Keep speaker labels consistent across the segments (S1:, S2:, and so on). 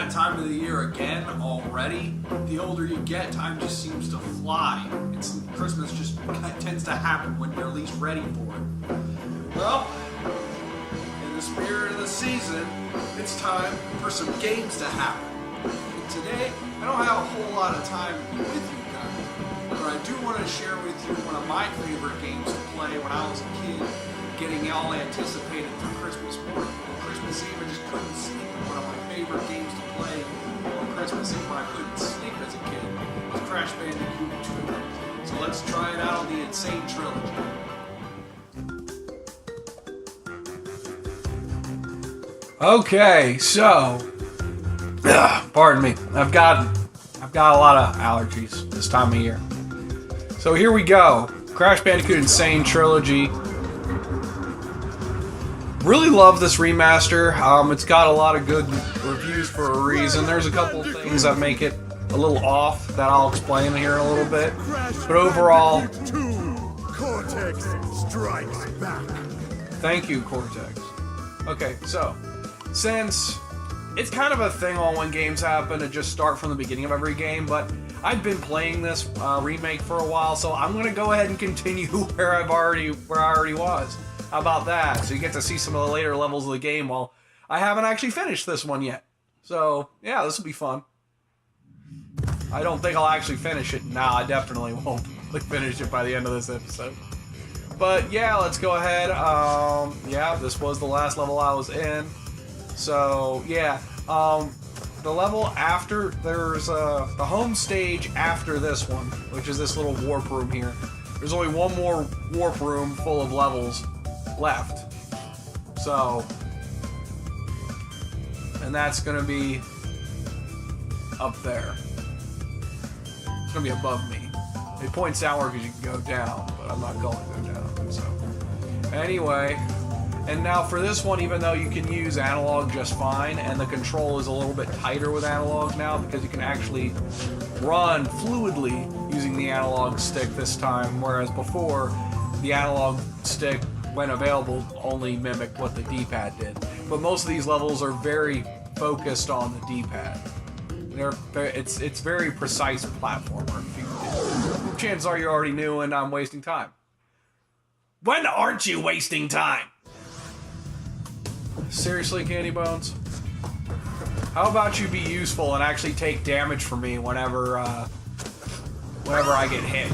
S1: that time of the year again already. The older you get, time just seems to fly. Christmas just tends to happen when you're least ready for it. Well, in the spirit of the season, it's time for some games to happen. And today, I don't have a whole lot of time to be with you guys, but I do want to share with you one of my favorite games to play when I was a kid, getting all anticipated for Christmas morning. Christmas Eve, I just couldn't sleep. One of my favorite games to play on Christmas Eve when I couldn't sleep as a kid was Crash Bandicoot 2. So let's try it out on the NSane Trilogy. Okay, so pardon me. I've got a lot of allergies this time of year. So here we go. Crash Bandicoot NSane Trilogy. Really love this remaster. It's got a lot of good reviews for a reason. There's a couple of things that make it a little off that I'll explain here in a little bit. But overall,
S2: Cortex strikes back.
S1: Thank you, Cortex. Okay, so since it's kind of a thing on when games happen to just start from the beginning of every game, but I've been playing this remake for a while, so I'm gonna go ahead and continue where I already was. How about that? So you get to see some of the later levels of the game while I haven't actually finished this one yet. So yeah, this will be fun. I don't think I'll actually finish it. Nah, I definitely won't finish it by the end of this episode. But yeah, let's go ahead. Yeah, this was the last level I was in. So yeah, the level after, there's the home stage after this one, which is this little warp room here. There's only one more warp room full of levels left. So, and that's gonna be up there. It's gonna be above me. It points downward because you can go down, but I'm not going to go down. So, anyway. And now for this one, even though you can use analog just fine, and the control is a little bit tighter with analog now because you can actually run fluidly using the analog stick this time, whereas before, the analog stick, when available, only mimicked what the D-pad did. But most of these levels are very focused on the D-pad. It's very precise platformer. Chances are you already knew and I'm wasting time. When aren't you wasting time? Seriously, Candy Bones? How about you be useful and actually take damage from me whenever I get hit?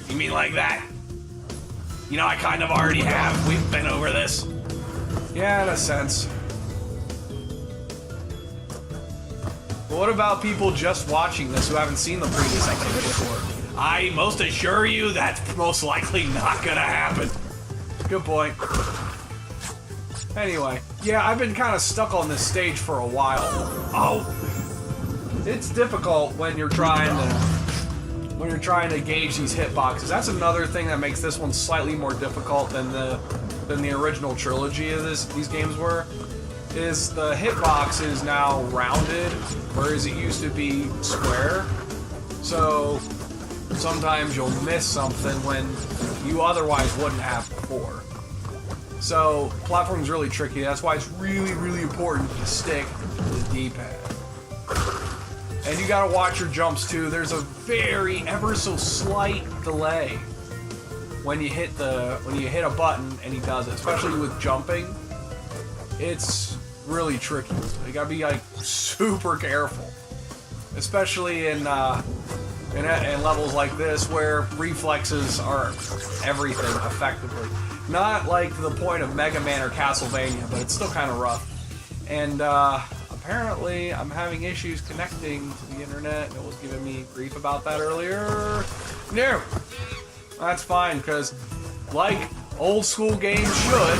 S1: You mean like that? You know, I kind of already have. We've been over this. Yeah, in a sense. But what about people just watching this who haven't seen the previous episode before? I most assure you that's most likely not gonna happen. Good point. Anyway, yeah, I've been kind of stuck on this stage for a while. Oh, it's difficult when you're trying to gauge these hitboxes. That's another thing that makes this one slightly more difficult than the original trilogy of these games were. Is the hitbox is now rounded, whereas it used to be square. So sometimes you'll miss something when you otherwise wouldn't have before. So, platforming's really tricky. That's why it's really, really important to stick to the D-pad. And you gotta watch your jumps too. There's a very, ever so slight delay when you hit a button and he does it. Especially with jumping, it's really tricky. You gotta be like super careful, especially in levels like this where reflexes are everything effectively. Not like to the point of Mega Man or Castlevania, but it's still kind of rough. And apparently I'm having issues connecting to the internet. It was giving me grief about that earlier. No, that's fine, because like old school games should,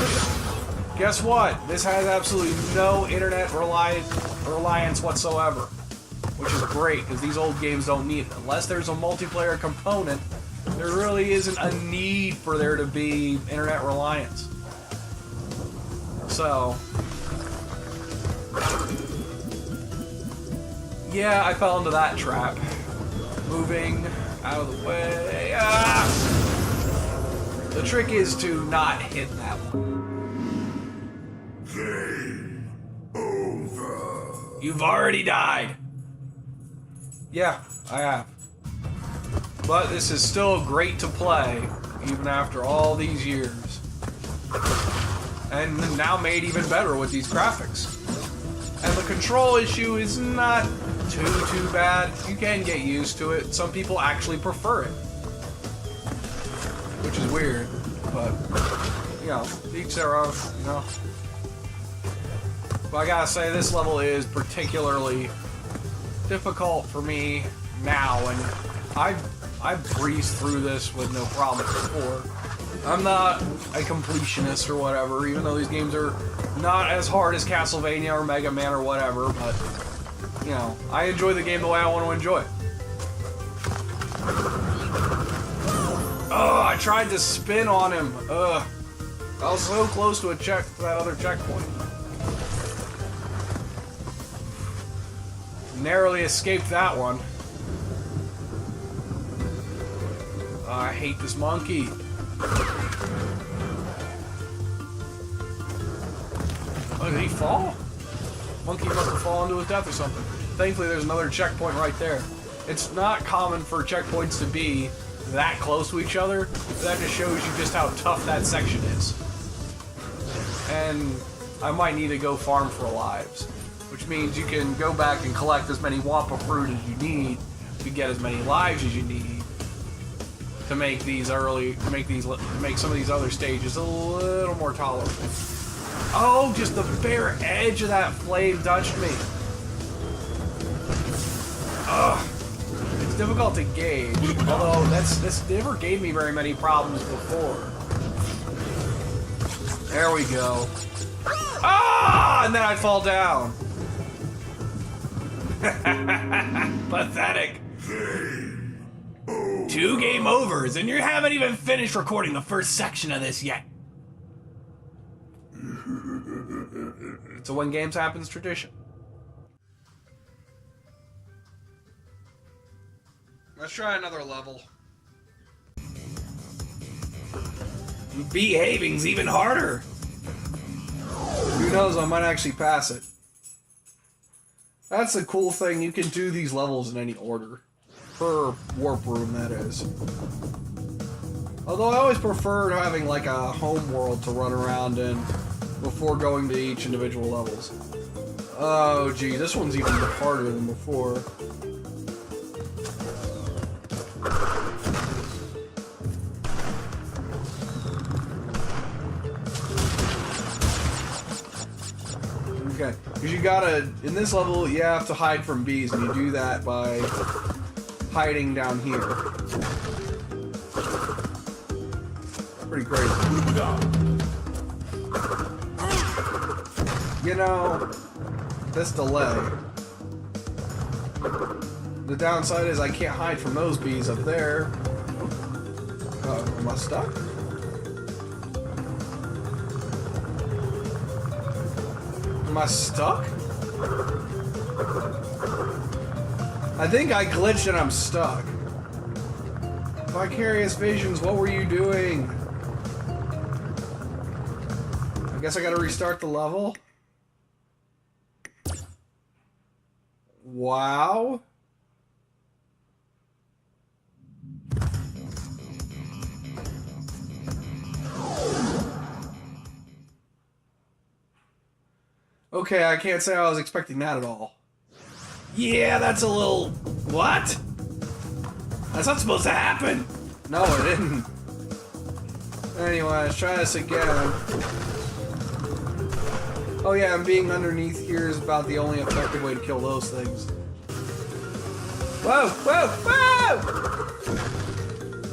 S1: guess what? This has absolutely no internet reliance whatsoever, which is great, because these old games don't need it. Unless there's a multiplayer component, there really isn't a need for there to be internet reliance. So, yeah, I fell into that trap. Moving out of the way. Ah! The trick is to not hit that one.
S2: Game over.
S1: You've already died. Yeah, I have. But this is still great to play, even after all these years. And now made even better with these graphics. And the control issue is not too bad. You can get used to it. Some people actually prefer it. Which is weird, but, you know, each their own, you know. But I gotta say, this level is particularly difficult for me now, and I've breezed through this with no problems before. I'm not a completionist or whatever, even though these games are not as hard as Castlevania or Mega Man or whatever, but, you know, I enjoy the game the way I want to enjoy it. Oh, I tried to spin on him. Ugh. I was so close to that other checkpoint. Narrowly escaped that one. I hate this monkey. Oh, did he fall? Monkey must have fallen to his death or something. Thankfully, there's another checkpoint right there. It's not common for checkpoints to be that close to each other. That just shows you just how tough that section is. And I might need to go farm for lives, which means you can go back and collect as many Wampa fruit as you need to get as many lives as you need to make these make some of these other stages a little more tolerable. Oh, just the bare edge of that flame touched me. Ugh. It's difficult to gauge, although this never gave me very many problems before. There we go. Ah! And then I fall down. Pathetic. 2 game overs, and you haven't even finished recording the first section of this yet. It's a when games happens tradition. Let's try another level. Behaving's even harder. Who knows, I might actually pass it. That's the cool thing, you can do these levels in any order. Per warp room, that is. Although I always preferred having like a home world to run around in before going to each individual levels. Oh gee, this one's even harder than before. Okay, because you gotta, in this level, you have to hide from bees, and you do that by hiding down here. Pretty crazy. You know, this delay. The downside is I can't hide from those bees up there. Am I stuck? Am I stuck? I think I glitched and I'm stuck. Vicarious Visions, what were you doing? I guess I gotta restart the level? Wow. Okay, I can't say I was expecting that at all. Yeah, that's a little... What? That's not supposed to happen. No, it didn't. Anyway, let's try this again. Oh yeah, and being underneath here is about the only effective way to kill those things. Whoa, whoa, whoa!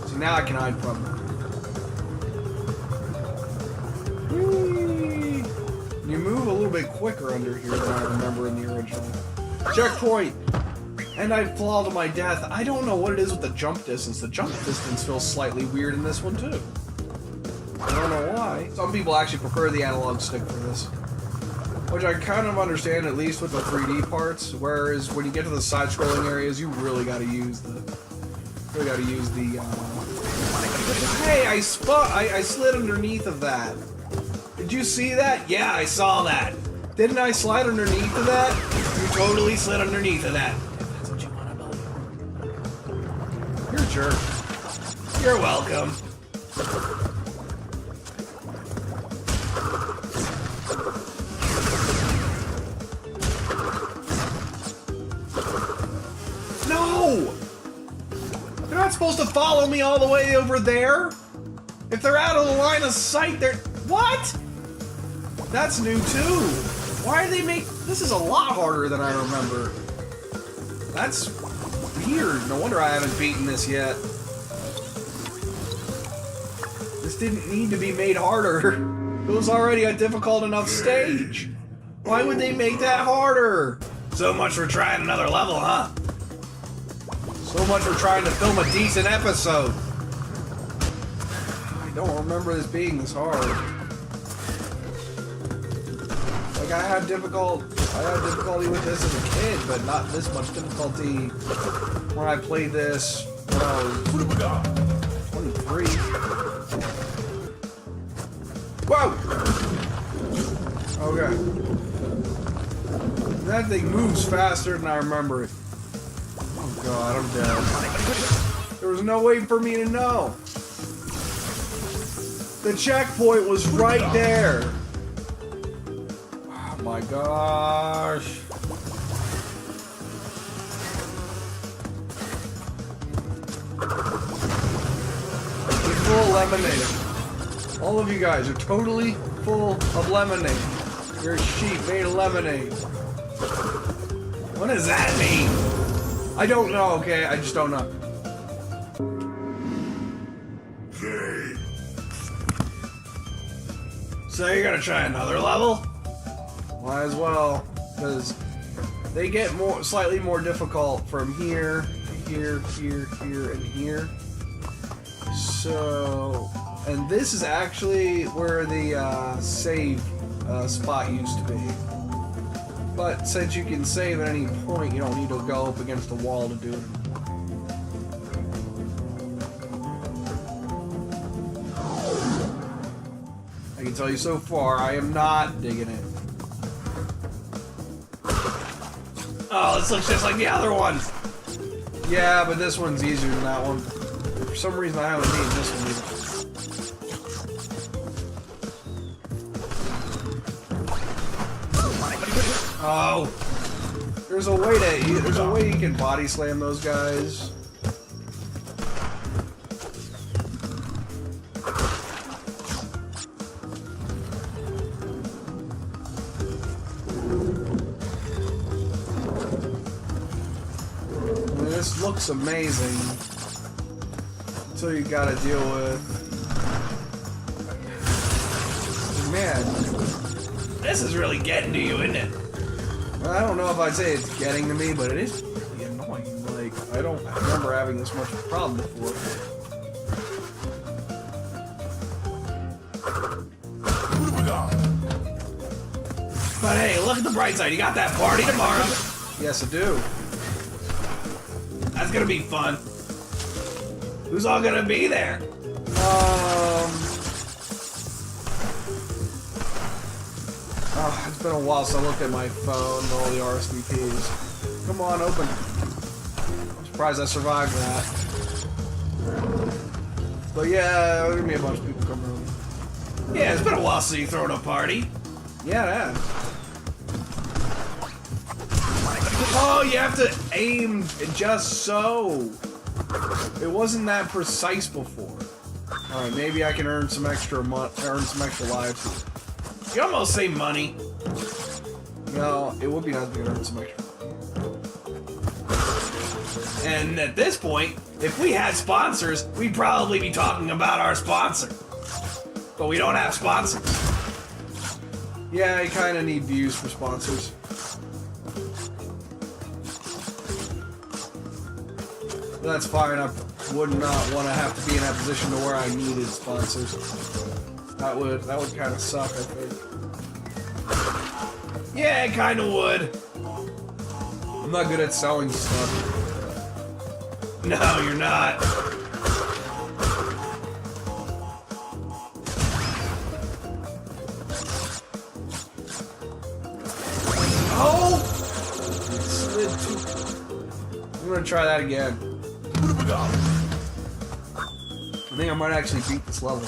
S1: So now I can hide from them. Whee! You move a little bit quicker under here than I remember in the original. Checkpoint! And I fall to my death. I don't know what it is with the jump distance. The jump distance feels slightly weird in this one too. I don't know why. Some people actually prefer the analog stick for this. Which I kind of understand, at least with the 3D parts, whereas when you get to the side-scrolling areas, you really gotta use the... Hey, I slid underneath of that. Did you see that? Yeah, I saw that. Didn't I slide underneath of that? You totally slid underneath of that. If that's what you want to believe. You're a jerk. You're welcome. No! They're not supposed to follow me all the way over there. If they're out of the line of sight, they're... What? That's new too. Why do they make... This is a lot harder than I remember. That's weird. No wonder I haven't beaten this yet. This didn't need to be made harder. It was already a difficult enough stage. Why would they make that harder? So much for trying another level, huh? So much for trying to film a decent episode. I don't remember this being this hard. Like I had difficulty with this as a kid, but not this much difficulty when I played this when I was 23. Whoa! Okay. That thing moves faster than I remember it. Oh god, I'm dead. There was no way for me to know. The checkpoint was right there. Oh my gosh. You're full of lemonade. All of you guys are totally full of lemonade. You're a sheep made of lemonade. What does that mean? I don't know, okay? I just don't know. So you're gonna try another level? Might as well, because they get slightly more difficult from here, here, here, here, and here. So, and this is actually where the save spot used to be. But since you can save at any point, you don't need to go up against the wall to do it. I can tell you so far, I am not digging it. Oh, this looks just like the other one! Yeah, but this one's easier than that one. For some reason I haven't beaten this one either. Oh, there's a way you can body slam those guys. I mean, this looks amazing until you gotta deal with. Man, this is really getting to you, isn't it? I don't know if I'd say it's getting to me, but it is really annoying. Like, I don't remember having this much of a problem before. But hey, look at the bright side. You got that party tomorrow. Yes, I do. That's gonna be fun. Who's all gonna be there? Oh, it's been a while since I looked at my phone and all the RSVPs. Come on, open. I'm surprised I survived that. But yeah, there's gonna be a bunch of people coming over. Yeah, it's been a while since you thrown a party. Yeah, it has. Oh, you have to aim just so. It wasn't that precise before. All right, maybe I can earn some extra lives. You almost say money. You know, it would be nice if we could earn some extra. And at this point, if we had sponsors, we'd probably be talking about our sponsor. But we don't have sponsors. Yeah, I kind of need views for sponsors. But that's fine. I would not want to have to be in that position to where I needed sponsors. That would kind of suck, I think. Yeah, it kind of would. I'm not good at selling stuff. No, you're not. gonna try that again.
S2: What have we got?
S1: I think I might actually beat this level.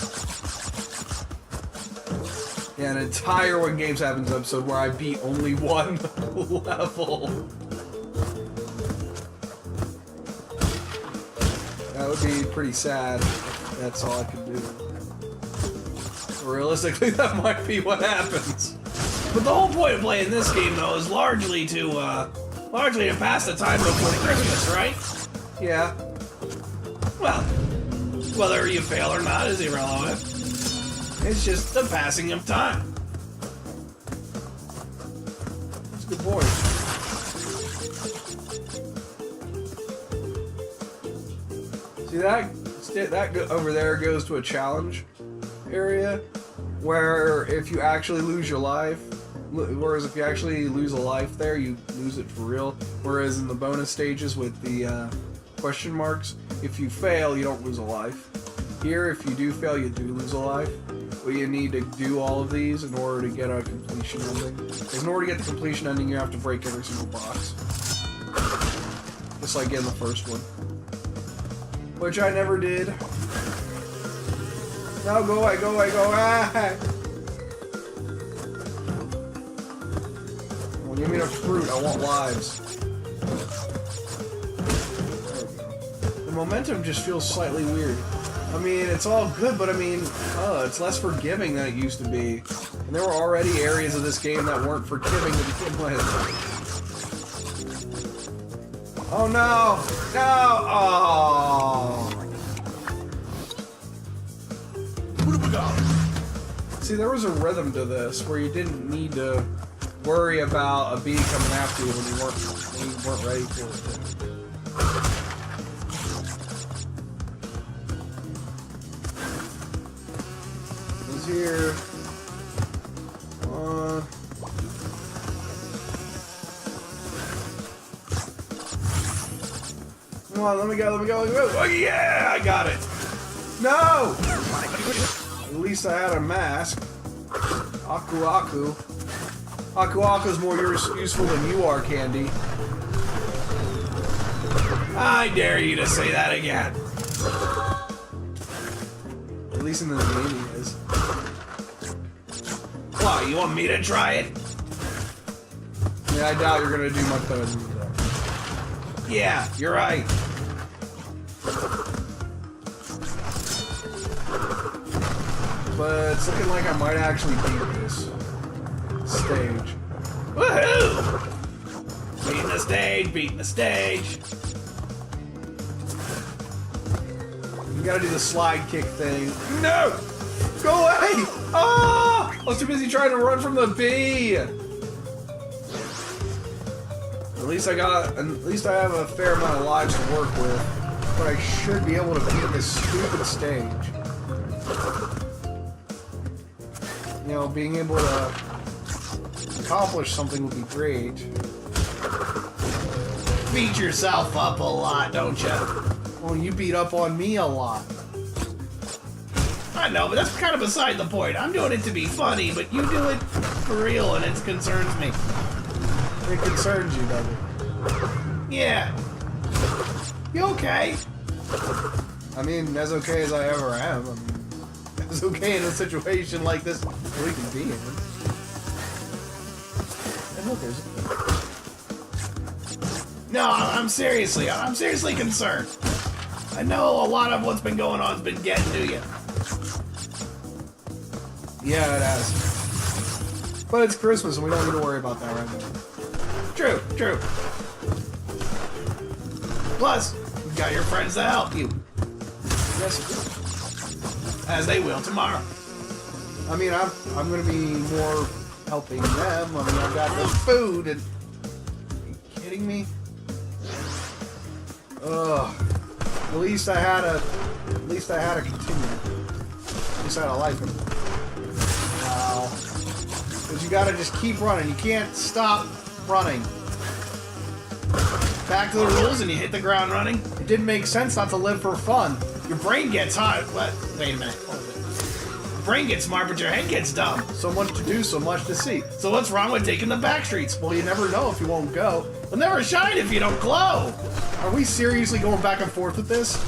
S1: Yeah, an entire When Games Happens episode where I beat only one level. That would be pretty sad. That's all I could do. Realistically, that might be what happens.
S3: But the whole point of playing this game, though, is largely to pass the time before Christmas, right?
S1: Yeah.
S3: Well, whether you fail or not is irrelevant. It's just the passing of time.
S1: That's a good point. See that over there goes to a challenge area where if you actually lose your life, whereas if you actually lose a life there, you lose it for real. Whereas in the bonus stages with the question marks, if you fail, you don't lose a life. Here, if you do fail, you do lose a life. But you need to do all of these in order to get a completion ending. Because in order to get the completion ending, you have to break every single box. Just like in the first one. Which I never did. No, go away, go away, go away! Well, give me the fruit, I want lives. The momentum just feels slightly weird. I mean, it's all good, but I mean, it's less forgiving than it used to be. And there were already areas of this game that weren't forgiving to begin with. Oh no! No! Oh!
S2: What have we got?
S1: See, there was a rhythm to this where you didn't need to worry about a bee coming after you when you weren't ready for it. He's here. Come on, let me go, let me go, let me go. Oh yeah, I got it. No! At least I had a mask. Aku Aku. Aku Aku's more useful than you are, Candy.
S3: I dare you to say that again.
S1: At least in the game he is.
S3: What, you want me to try it?
S1: Yeah, I doubt you're gonna do much better than me though.
S3: Yeah, you're right.
S1: But it's looking like I might actually beat this stage.
S3: Woohoo! Beating the stage, beating the stage.
S1: You gotta do the slide kick thing. No! Go away! Ah! I was too busy trying to run from the bee! At least I have a fair amount of lives to work with. But I should be able to beat this stupid stage. You know, being able to accomplish something would be great.
S3: Beat yourself up a lot, don't you?
S1: Well, you beat up on me a lot.
S3: I know, but that's kind of beside the point. I'm doing it to be funny, but you do it for real, and it concerns me.
S1: It concerns you, doesn't it?
S3: Yeah. You okay?
S1: I mean, as okay as I ever am. I mean, as okay in a situation like this we can be in. And look, there's...
S3: No, I'm seriously concerned. I know a lot of what's been going on has been getting to you.
S1: Yeah, it has. But it's Christmas and we don't need to worry about that right now.
S3: True, true. Plus, you've got your friends to help you.
S1: Yes.
S3: As they will tomorrow.
S1: I mean, I'm gonna be more helping them. I mean, I've got the food and... Are you kidding me? Ugh. At least I had a continue. At least I had a life. Wow. Because you gotta just keep running. You can't stop running.
S3: Back to the rules and you hit the ground running.
S1: It didn't make sense not to live for fun.
S3: Your brain gets hot. What? Wait a minute. Hold it. brain gets smart, but your head gets dumb.
S1: So much to do, so much to see.
S3: So what's wrong with taking the back streets?
S1: Well, you never know if you won't go.
S3: You'll never shine if you don't glow.
S1: Are we seriously going back and forth with this?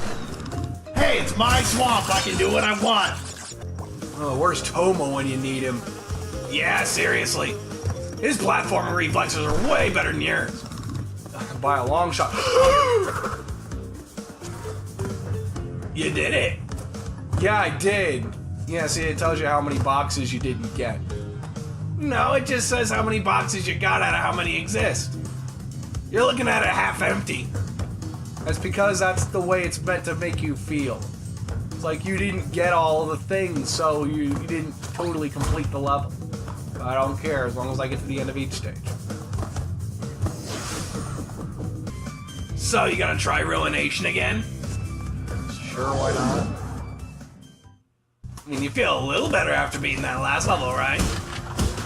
S3: Hey, it's my swamp. I can do what I want.
S1: Oh, where's Tomo when you need him?
S3: Yeah, seriously. His platforming reflexes are way better than yours.
S1: By a long shot.
S3: You did it.
S1: Yeah, I did. Yeah, see, it tells you how many boxes you didn't get.
S3: No, it just says how many boxes you got out of how many exist. You're looking at it half empty.
S1: That's because that's the way it's meant to make you feel. It's like you didn't get all the things, so you didn't totally complete the level. I don't care, as long as I get to the end of each stage.
S3: So, you gonna try Ruination again?
S1: Sure, why not?
S3: I mean, you feel a little better after beating that last level, right?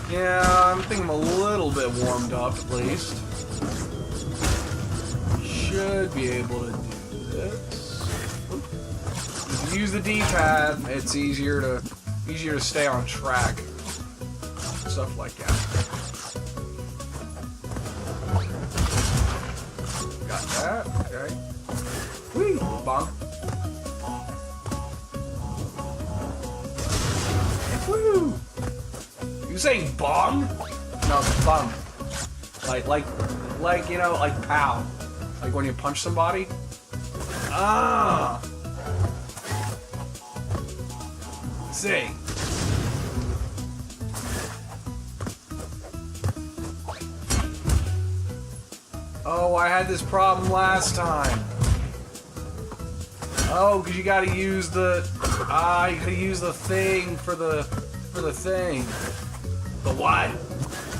S1: Yeah, I'm thinking I'm a little bit warmed up, at least. Should be able to do this. If you use the D-pad, it's easier to stay on track. Stuff like that. Got that, okay. Whee! Bonk. Woo!
S3: You saying bong?
S1: No, bump. Like, you know, like pow. Like when you punch somebody.
S3: Ah. See.
S1: Oh, I had this problem last time. Oh, because you gotta use the... you gotta use the thing for the thing.
S3: The what?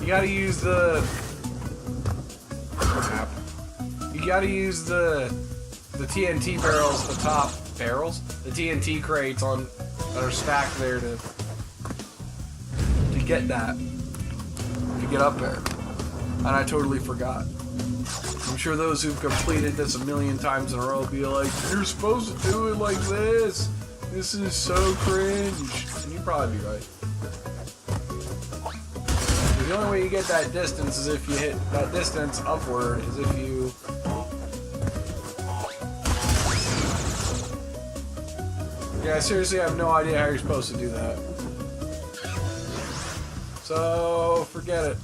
S1: You gotta use the... Crap. You gotta use the TNT barrels at the top. Barrels? The TNT crates that are stacked there to get that. To get up there. And I totally forgot. I'm sure those who've completed this a million times in a row will be like, you're supposed to do it like this. This is so cringe. And you'd probably be right. The only way you get that distance is if you hit that distance upward, is if you... Yeah, seriously, I have no idea how you're supposed to do that. So, forget it.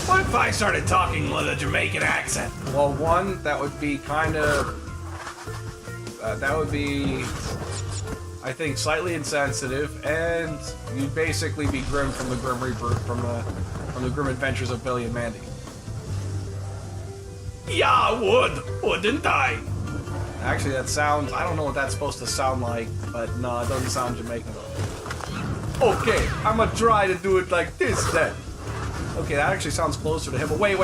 S3: What if I started talking with a Jamaican accent?
S1: Well, one, that would be kind of... that would be, I think, slightly insensitive, and you'd basically be Grim from the Grim Reaper, from the Grim Adventures of Billy and Mandy.
S3: Yeah, I would, wouldn't I?
S1: Actually, that sounds... I don't know what that's supposed to sound like, but no, it doesn't sound Jamaican. Okay, I'm gonna try to do it like this, then. Okay, that actually sounds closer to him, but wait.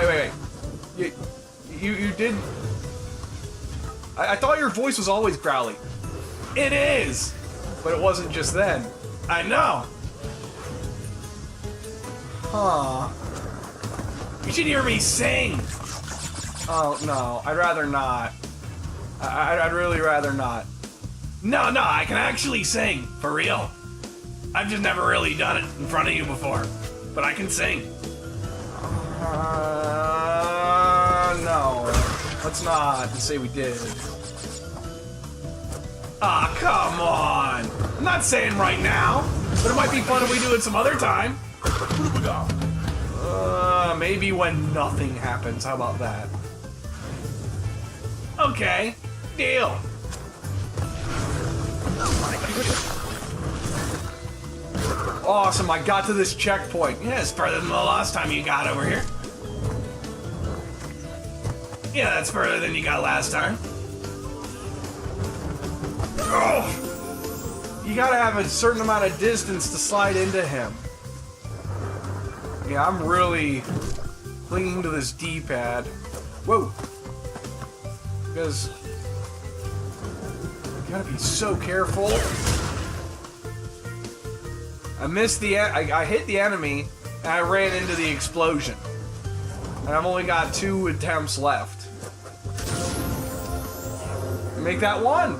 S1: You did... I thought your voice was always growly.
S3: It is!
S1: But it wasn't just then.
S3: I know!
S1: Huh.
S3: You should hear me sing!
S1: Oh, no. I'd rather not. I'd really rather not.
S3: No, I can actually sing. For real. I've just never really done it in front of you before. But I can sing.
S1: No. Let's not say we did.
S3: Ah, come on! I'm not saying right now, but it might be fun if we do it some other time.
S2: What have we got?
S1: Maybe when nothing happens. How about that?
S3: Okay, deal.
S1: Awesome, I got to this checkpoint.
S3: Yeah, it's further than the last time you got over here. Yeah, that's further than you got last time.
S1: Oh! You gotta have a certain amount of distance to slide into him. Yeah, I'm really clinging to this D-pad. Whoa! Because you gotta be so careful. I missed the... I hit the enemy, and I ran into the explosion. And I've only got 2 attempts left. Make that 1.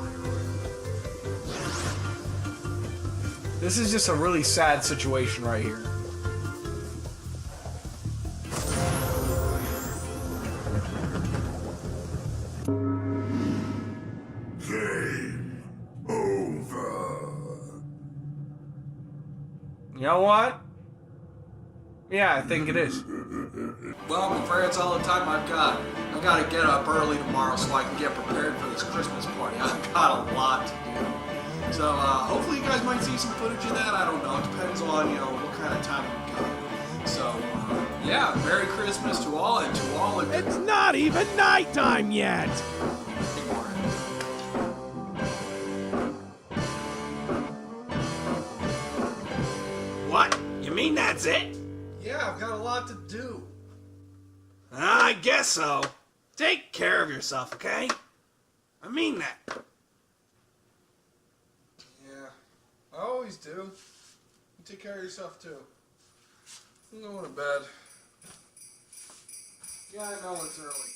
S1: This is just a really sad situation right here.
S2: Game over.
S1: You know what? Yeah, I think it is. Well, I'm afraid that's all the time I've got. I've got to get up early tomorrow so I can get prepared for this Christmas party. I've got a lot to do. So, hopefully you guys might see some footage of that. I don't know. It depends on, what kind of time we've got. So, yeah, Merry Christmas to all, and to all of you.
S3: It's not even nighttime yet! What? You mean that's it?
S1: Yeah, I've got a lot to do.
S3: I guess so. Take care of yourself, okay? I mean that.
S1: Yeah, I always do. You take care of yourself, too. I'm going to bed. Yeah, I know it's early.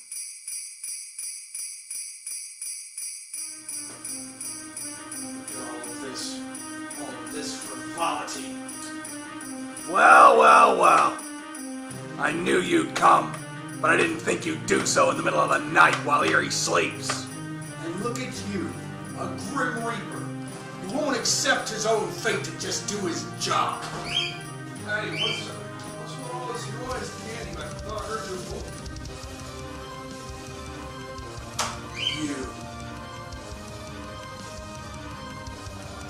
S1: All of this frivolity.
S3: Well. I knew you'd come, but I didn't think you'd do so in the middle of the night while Eerie sleeps.
S4: And look at you, a Grim Reaper. He won't accept his own fate to just do his job.
S1: Hey, what's with all this noise, Candy? I thought I heard your voice.
S4: You.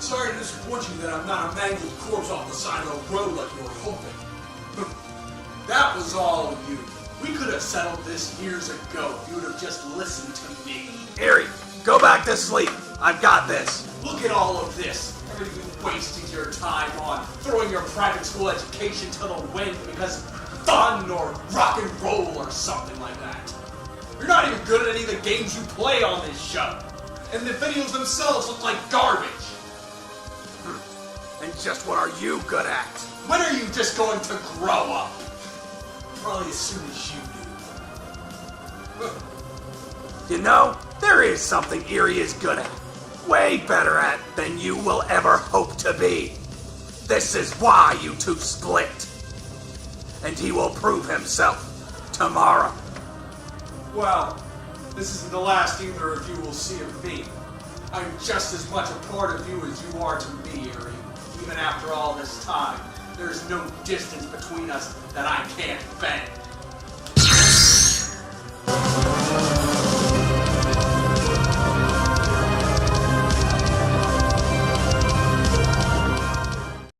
S4: Sorry to disappoint you that I'm not a mangled corpse off the side of the road like you were hoping. That was all you. We could have settled this years ago if you would have just listened to me.
S3: Eerie, go back to sleep. I've got this.
S4: Look at all of this. Everything you wasted your time on. Throwing your private school education to the wind because fun or rock and roll or something like that. You're not even good at any of the games you play on this show. And the videos themselves look like garbage.
S3: And just what are you good at?
S4: When are you just going to grow up? Probably as soon as you do.
S3: You know, there is something Eerie is good at. Way better at than you will ever hope to be. This is why you two split. And he will prove himself tomorrow.
S4: Well, this isn't the last either of you will see of me. I'm just as much a part of you as you are to me, Eerie. Even after all this time, there's no distance between us that I can't bend.